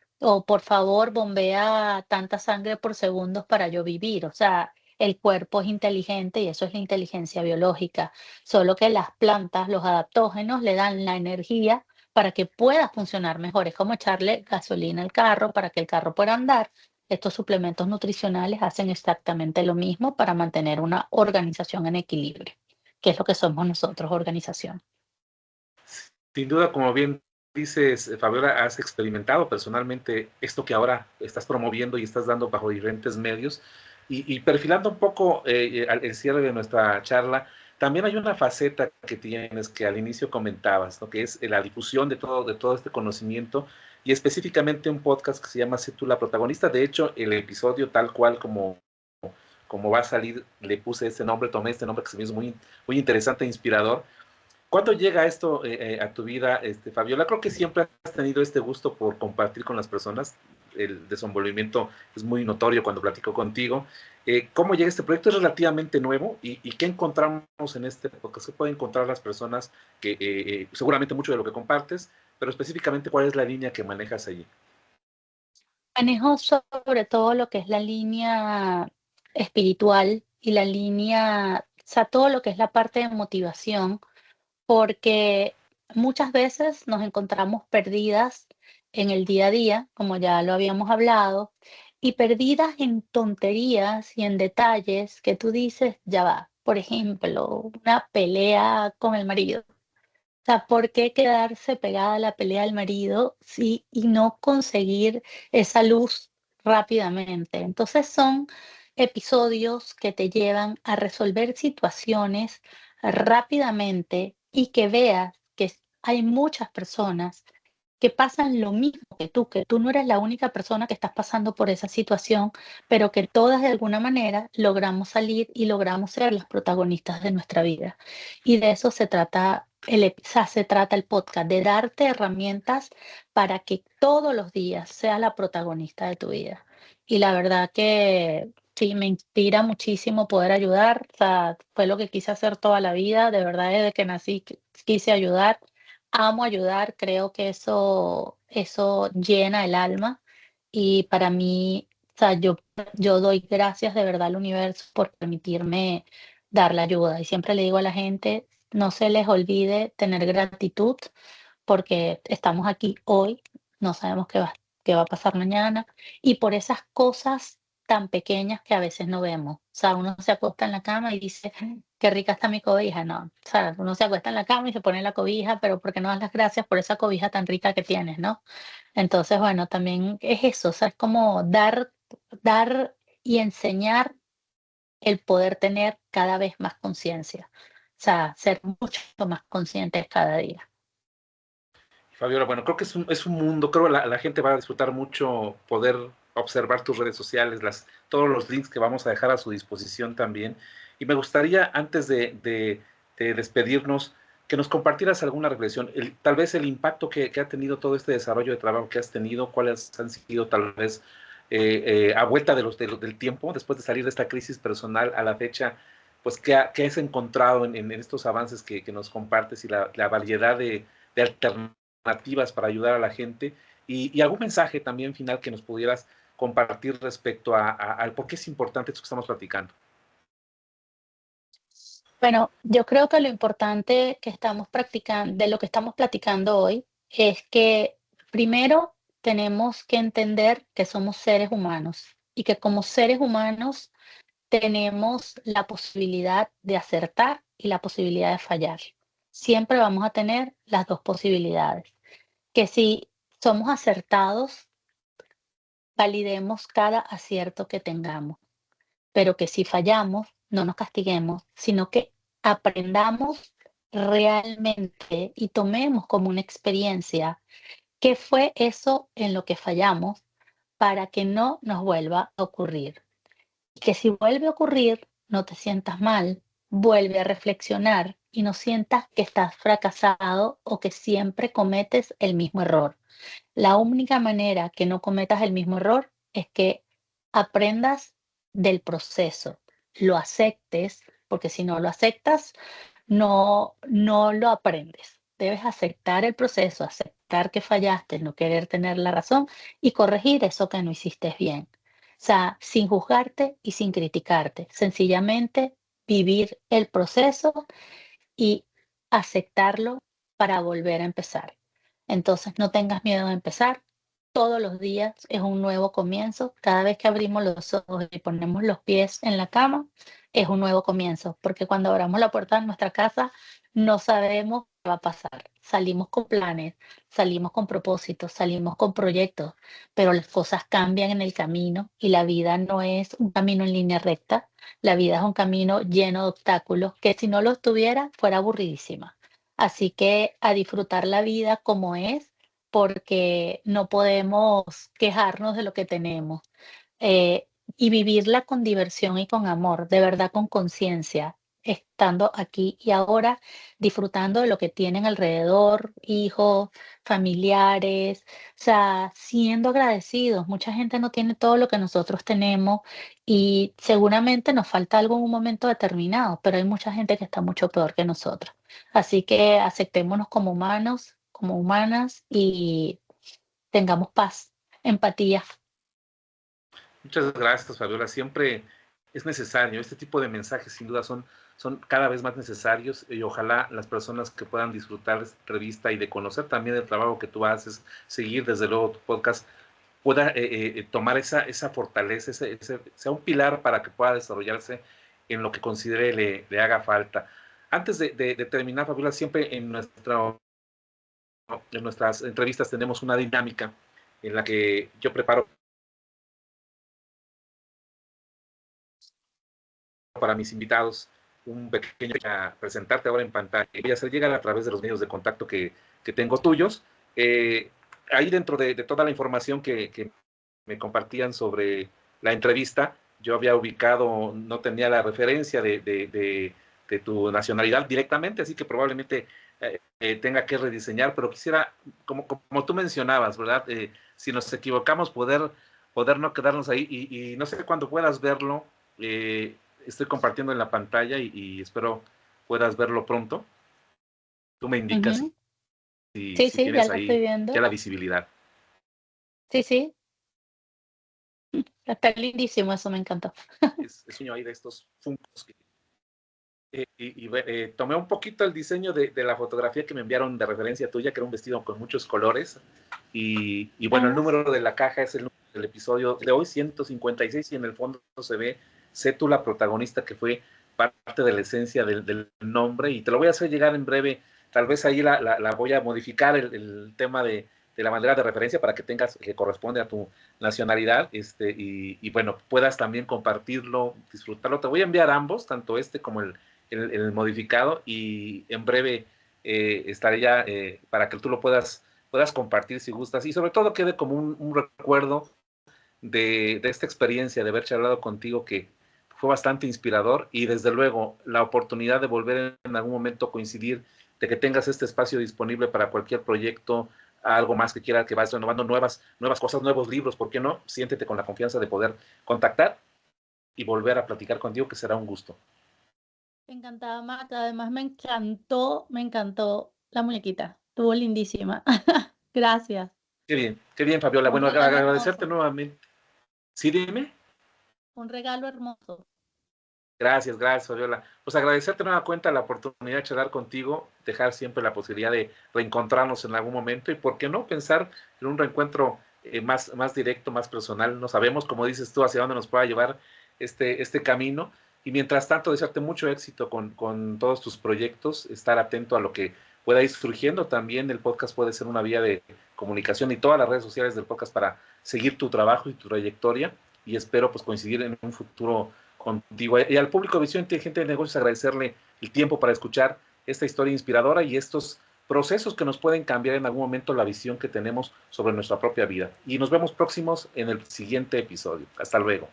por favor bombea tanta sangre por segundos para yo vivir. O sea, el cuerpo es inteligente y eso es la inteligencia biológica. Solo que las plantas, los adaptógenos, le dan la energía para que pueda funcionar mejor. Es como echarle gasolina al carro para que el carro pueda andar. Estos suplementos nutricionales hacen exactamente lo mismo para mantener una organización en equilibrio, que es lo que somos nosotros, organización. Sin duda, como bien dices, Fabiola, has experimentado personalmente esto que ahora estás promoviendo y estás dando bajo diferentes medios. Y perfilando un poco el cierre de nuestra charla, también hay una faceta que tienes que al inicio comentabas, ¿no? Que es la difusión de todo este conocimiento, y específicamente un podcast que se llama Sé tú la protagonista. De hecho, el episodio tal cual como va a salir, le puse este nombre, tomé este nombre que se me hizo muy interesante e inspirador. ¿Cuándo llega esto a tu vida, Fabiola? Creo que siempre has tenido este gusto por compartir con las personas. El desenvolvimiento es muy notorio cuando platico contigo. ¿Cómo llega este proyecto? Es relativamente nuevo. ¿Y qué encontramos en este? Porque se pueden encontrar las personas que seguramente mucho de lo que compartes, pero específicamente, ¿cuál es la línea que manejas allí? Manejo sobre todo lo que es la línea espiritual y la línea, o sea, todo lo que es la parte de motivación, porque muchas veces nos encontramos perdidas en el día a día, como ya lo habíamos hablado, y perdidas en tonterías y en detalles que tú dices, ya va. Por ejemplo, una pelea con el marido. O sea, ¿por qué quedarse pegada a la pelea del marido y no conseguir esa luz rápidamente? Entonces son episodios que te llevan a resolver situaciones rápidamente y que veas que hay muchas personas que pasan lo mismo que tú no eres la única persona que estás pasando por esa situación, pero que todas de alguna manera logramos salir y logramos ser las protagonistas de nuestra vida. Y de eso se trata se trata el podcast, de darte herramientas para que todos los días seas la protagonista de tu vida. Y la verdad que sí, me inspira muchísimo poder ayudar. O sea, fue lo que quise hacer toda la vida. De verdad, desde que nací quise ayudar. Amo ayudar, creo que eso llena el alma. Y para mí, o sea, yo doy gracias de verdad al universo por permitirme dar la ayuda. Y siempre le digo a la gente, no se les olvide tener gratitud porque estamos aquí hoy, no sabemos qué va a pasar mañana, y por esas cosas tan pequeñas que a veces no vemos. O sea, uno se acuesta en la cama y dice, qué rica está mi cobija. No, o sea, uno se acuesta en la cama y se pone la cobija, pero ¿por qué no das las gracias por esa cobija tan rica que tienes, no? Entonces, bueno, también es eso, o sea, es como dar y enseñar el poder tener cada vez más conciencia, o sea, ser mucho más conscientes cada día. Fabiola, bueno, creo que es un mundo, creo que la gente va a disfrutar mucho poder observar tus redes sociales, todos los links que vamos a dejar a su disposición también. Y me gustaría, antes de despedirnos, que nos compartieras alguna reflexión, tal vez el impacto que ha tenido todo este desarrollo de trabajo que has tenido, cuáles han sido tal vez a vuelta del tiempo, después de salir de esta crisis personal a la fecha, pues qué has encontrado en estos avances que nos compartes y la variedad de alternativas para ayudar a la gente y algún mensaje también final que nos pudieras compartir respecto al por qué es importante esto que estamos platicando. Bueno, yo creo que lo importante que estamos practicando, de lo que estamos platicando hoy, es que primero tenemos que entender que somos seres humanos y que como seres humanos tenemos la posibilidad de acertar y la posibilidad de fallar. Siempre vamos a tener las dos posibilidades. Que si somos acertados, validemos cada acierto que tengamos, pero que si fallamos, no nos castiguemos, sino que aprendamos realmente y tomemos como una experiencia qué fue eso en lo que fallamos para que no nos vuelva a ocurrir. Y que si vuelve a ocurrir, no te sientas mal, vuelve a reflexionar y no sientas que estás fracasado o que siempre cometes el mismo error. La única manera que no cometas el mismo error es que aprendas del proceso, lo aceptes, porque si no lo aceptas, no lo aprendes. Debes aceptar el proceso, aceptar que fallaste, no querer tener la razón y corregir eso que no hiciste bien. O sea, sin juzgarte y sin criticarte, sencillamente vivir el proceso y aceptarlo para volver a empezar. Entonces, no tengas miedo de empezar. Todos los días es un nuevo comienzo. Cada vez que abrimos los ojos y ponemos los pies en la cama, es un nuevo comienzo, porque cuando abramos la puerta de nuestra casa, no sabemos qué va a pasar. Salimos con planes, salimos con propósitos, salimos con proyectos, pero las cosas cambian en el camino y la vida no es un camino en línea recta. La vida es un camino lleno de obstáculos que si no los tuviera fuera aburridísima. Así que a disfrutar la vida como es, porque no podemos quejarnos de lo que tenemos. eh, y vivirla con diversión y con amor, de verdad con conciencia, estando aquí y ahora, disfrutando de lo que tienen alrededor, hijos, familiares, o sea, siendo agradecidos. Mucha gente no tiene todo lo que nosotros tenemos y seguramente nos falta algo en un momento determinado, pero hay mucha gente que está mucho peor que nosotros. Así que aceptémonos como humanos, como humanas y tengamos paz, empatía. Muchas gracias, Fabiola. Siempre es necesario. Este tipo de mensajes, sin duda, son cada vez más necesarios y ojalá las personas que puedan disfrutar de esta entrevista y de conocer también el trabajo que tú haces, seguir desde luego tu podcast, pueda tomar esa fortaleza, sea un pilar para que pueda desarrollarse en lo que considere le haga falta. Antes de terminar, Fabiola, siempre en nuestras entrevistas tenemos una dinámica en la que yo preparo para mis invitados un pequeño a presentarte ahora en pantalla. Voy a hacer llegar a través de los medios de contacto que tengo tuyos. Ahí dentro de toda la información que me compartían sobre la entrevista, yo había ubicado, no tenía la referencia de tu nacionalidad directamente, así que probablemente tenga que rediseñar, pero quisiera, como tú mencionabas, ¿verdad? Si nos equivocamos, poder no quedarnos ahí y no sé cuándo puedas verlo. Estoy compartiendo en la pantalla y espero puedas verlo pronto. Tú me indicas Ujú. Sí, si sí, ya tienes lo estoy ahí ya viendo. la visibilidad. Sí, sí, está lindísimo, eso me encantó. Es uno ahí de estos funcos tomé un poquito el diseño de la fotografía que me enviaron de referencia tuya, que era un vestido con muchos colores. Y bueno, el Ah, número de la caja es el número del episodio de hoy, 156, y en el fondo se ve, sé tú la protagonista, que fue parte de la esencia del nombre, y te lo voy a hacer llegar en breve. Tal vez ahí la voy a modificar el tema de la bandera de referencia para que tengas, que corresponde a tu nacionalidad, y bueno, puedas también compartirlo, disfrutarlo. Te voy a enviar ambos, tanto este como el modificado, y en breve estaré ya para que tú lo puedas puedas compartir si gustas y sobre todo quede como un recuerdo de esta experiencia, de haber charlado contigo que fue bastante inspirador y desde luego la oportunidad de volver en algún momento a coincidir, de que tengas este espacio disponible para cualquier proyecto, algo más que quieras, que vayas renovando nuevas cosas, nuevos libros, ¿por qué no? Siéntete con la confianza de poder contactar y volver a platicar contigo, que será un gusto. Encantada, Marta. Además, me encantó la muñequita. Estuvo lindísima. Gracias. Qué bien, Fabiola. Un Bueno, regalo agradecerte hermoso. nuevamente. Sí, dime. Un regalo hermoso. Gracias, Fabiola. Pues agradecerte nueva cuenta la oportunidad de charlar contigo, dejar siempre la posibilidad de reencontrarnos en algún momento y, ¿por qué no?, pensar en un reencuentro más directo, más personal. No sabemos, como dices tú, hacia dónde nos pueda llevar este camino. Y mientras tanto, desearte mucho éxito con todos tus proyectos, estar atento a lo que pueda ir surgiendo. También el podcast puede ser una vía de comunicación y todas las redes sociales del podcast para seguir tu trabajo y tu trayectoria. Y espero pues coincidir en un futuro contigo. Y al público de Visión Inteligente de Negocios agradecerle el tiempo para escuchar esta historia inspiradora y estos procesos que nos pueden cambiar en algún momento la visión que tenemos sobre nuestra propia vida. Y nos vemos próximos en el siguiente episodio. Hasta luego.